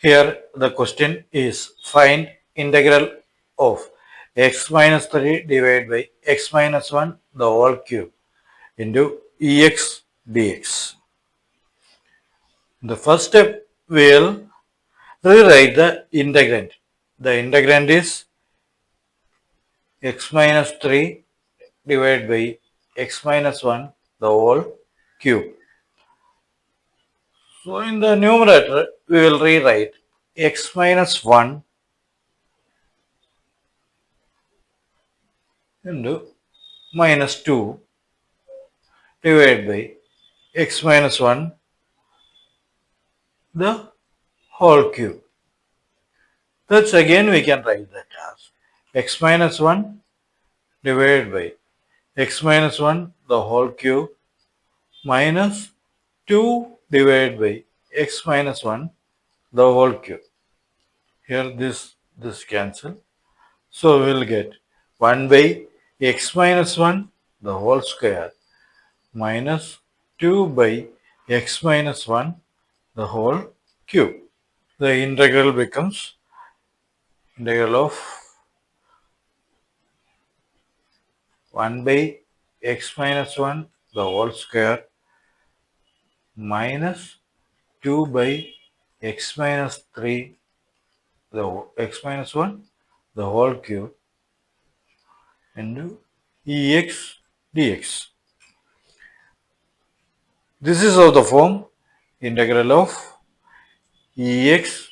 Here the question is find integral of x minus 3 divided by x minus 1 the whole cube into ex dx. The first step will rewrite the integrand. The integrand is x minus 3 divided by x minus 1 the whole cube. So in the numerator we will rewrite x minus 1 into minus 2 divided by x minus 1 the whole cube. That's again we can write that as x minus 1 divided by x minus 1 the whole cube minus 2 divided by x minus 1 the whole cube. Here this cancel. So we will get 1 by x minus 1 the whole square minus 2 by x minus 1 the whole cube. The integral becomes integral of 1 by x minus 1 the whole square minus 2 by x minus 3 the x minus 1 the whole cube into ex dx. This is of the form integral of ex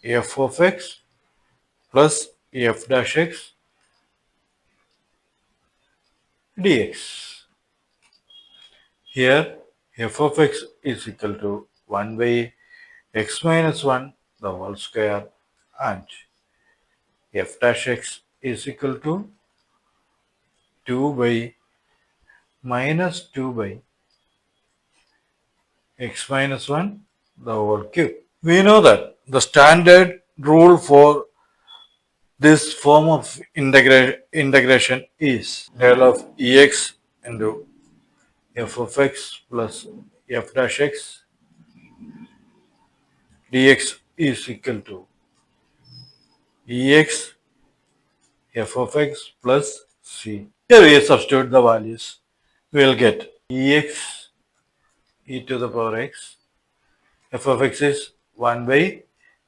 f of x plus f dash x dx. Here f of x is equal to 1 by x minus 1 the whole square and f dash x is equal to 2 by minus 2 by x minus 1 the whole cube. We know that the standard rule for this form of integration is del of ex into f of x plus f dash x dx is equal to ex f of x plus c. Here we substitute the values. We will get ex e to the power x. F of x is 1 by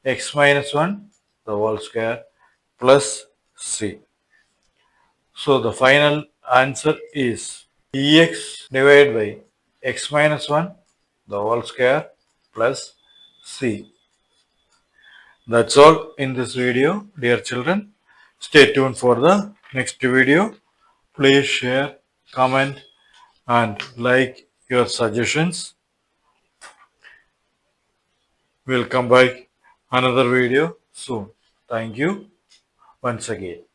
x minus 1 the whole square plus c. So the final answer is ex divided by x minus 1 the whole square plus c. That's all in this video, dear children. Stay tuned for the next video. Please share, comment and like your suggestions. We'll come back another video soon. Thank you once again.